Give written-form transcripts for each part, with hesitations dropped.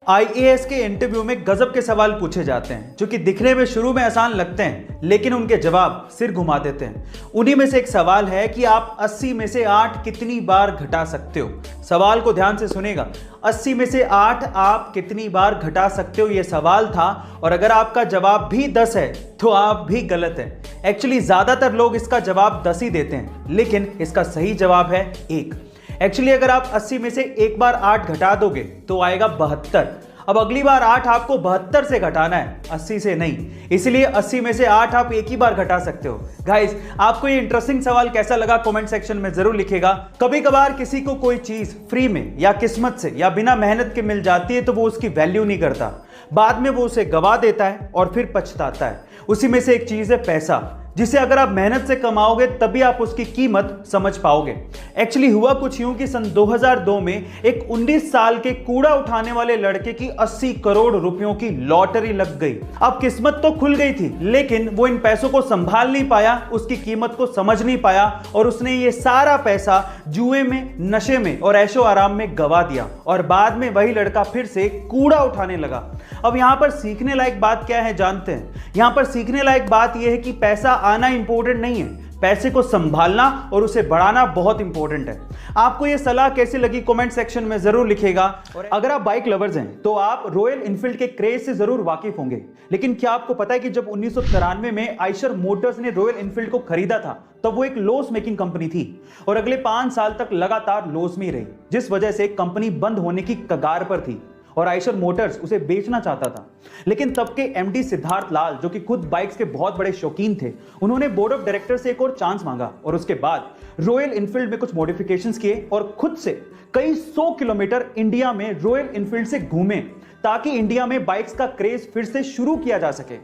IAS के interview में गजब के सवाल पूछे जाते हैं जो कि दिखने में शुरू में आसान लगते हैं, लेकिन उनके जवाब सिर घुमा देते हैं। उन्हीं में से एक सवाल है कि आप 80 में से 8 कितनी बार घटा सकते हो। सवाल को ध्यान से सुनेगा। 80 में से 8 आप कितनी बार घटा सकते हो, यह सवाल था। और अगर आपका जवाब भी 10 है तो आप भी गलत है। एक्चुअली ज्यादातर लोग इसका जवाब 10 ही देते हैं, लेकिन इसका सही जवाब है 1। एक्चुअली अगर आप 80 में से एक बार 8 घटा दोगे तो आएगा 72। अब अगली बार 8 आपको 72 से घटाना है, 80 से नहीं। इसलिए 80 में से 8 आप एक ही बार घटा सकते हो। गाइस, आपको ये इंटरेस्टिंग सवाल कैसा लगा कमेंट सेक्शन में जरूर लिखेगा। कभी कभार किसी को कोई चीज फ्री में या किस्मत से या बिना मेहनत के मिल जाती है तो वो उसकी वैल्यू नहीं करता, बाद में वो उसे गवा देता है और फिर पछताता है। उसी में से एक चीज है पैसा, जिसे अगर आप मेहनत से कमाओगे तभी आप उसकी कीमत समझ पाओगे। एक्चुअली हुआ कुछ यूं कि सन 2002 में एक 19 साल के कूड़ा उठाने वाले लड़के की 80 करोड़ रुपयों की लॉटरी लग गई। अब किस्मत तो खुल गई थी, लेकिन वो इन पैसों को संभाल नहीं पाया, उसकी कीमत को समझ नहीं पाया और उसने ये सारा पैसा जुए में, नशे में और ऐशो आराम में गवा दिया। और बाद में वही लड़का फिर से कूड़ा उठाने लगा। अब यहां पर सीखने लायक बात क्या है जानते हैं? यहां पर सीखने लायक बात यह है कि पैसा आना इंपॉर्टेंट नहीं है, पैसे को संभालना और उसे बढ़ाना बहुत इंपॉर्टेंट है। आपको यह सलाह कैसी लगी कमेंट सेक्शन में जरूर लिखेगा। और अगर आप बाइक लवर्स हैं तो आप रॉयल एनफील्ड के क्रेज से जरूर वाकिफ होंगे। लेकिन क्या आपको पता है कि जब 1993 में आइशर मोटर्स ने रॉयल एनफील्ड को खरीदा था तब वो एक लॉस मेकिंग कंपनी थी और अगले 5 साल तक लगातार लॉस में ही रही, जिस वजह से कंपनी बंद होने की कगार पर थी और आइशर मोटर्स उसे बेचना चाहता था। लेकिन तब के एमडी सिद्धार्थ लाल, जो कि खुद बाइक्स के बहुत बड़े शौकीन थे, उन्होंने बोर्ड ऑफ डायरेक्टर से एक और चांस मांगा और उसके बाद रॉयल एनफील्ड में कुछ मॉडिफिकेशंस किए और खुद से कई 100 किलोमीटर इंडिया में रॉयल एनफील्ड से घूमे ताकि इंडिया में बाइक्स का क्रेज फिर से शुरू किया जा सके।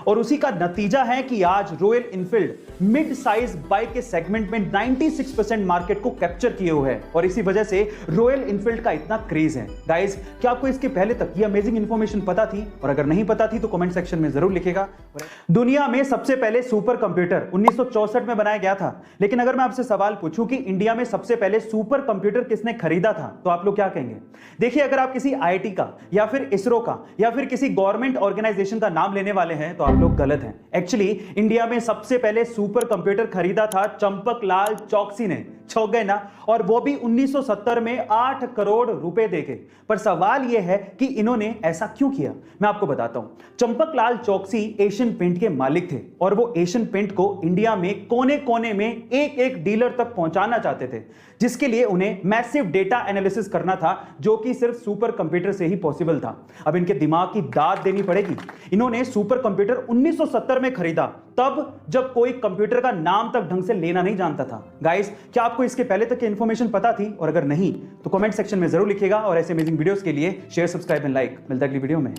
और उसी का नतीजा है कि आज royal Enfield mid size bike के सेगमेंट में 96% मार्केट को कैप्चर किए हुए है और इसी वजह से रॉयल एनफील्ड का इतना क्रेज है। गाइस, क्या आपको इसके पहले तक ये अमेजिंग इंफॉर्मेशन पता थी? और अगर नहीं पता थी तो कमेंट सेक्शन में जरूर लिखेगा। दुनिया में सबसे पहले सुपर कंप्यूटर 1964 में बनाया गया था, लेकिन अगर मैं आपसे सवाल पूछूं कि इंडिया में सबसे पहले सुपर कंप्यूटर किसने खरीदा था तो आप लोग क्या कहेंगे? देखिए, अगर आप किसी आईआईटी का या फिर इसरो का या फिर किसी गवर्नमेंट ऑर्गेनाइजेशन का नाम लेने वाले हैं तो आप लोग गलत हैं। एक्चुअली इंडिया में सबसे पहले सुपर कंप्यूटर खरीदा था चंपकलाल चौकसी ने। चौंक गए ना? और वो भी 1970 में 8 करोड़ रुपए देके। पर सवाल यह है कि इन्होंने ऐसा क्यों किया, मैं आपको बताता हूं। चंपकलाल चौकसी एशियन पेंट के मालिक थे और वो एशियन पेंट को इंडिया में कोने कोने में एक एक डीलर तक पहुंचाना चाहते थे, जिसके लिए उन्हें मैसिव डेटा एनालिसिस करना था, जो कि सिर्फ सुपर कंप्यूटर से ही पॉसिबल था। अब इनके दिमाग की दाद देनी पड़ेगी। इन्होंने सुपर कंप्यूटर 1970 में खरीदा, तब जब कोई कंप्यूटर का नाम तक ढंग से लेना नहीं जानता था। गाइस, क्या आपको इसके पहले तक की इंफॉर्मेशन पता थी? और अगर नहीं तो कमेंट सेक्शन में जरूर लिखिएगा। और ऐसे अमेजिंग वीडियोस के लिए शेयर, सब्सक्राइब एंड लाइक। मिलता है अगली वीडियो में।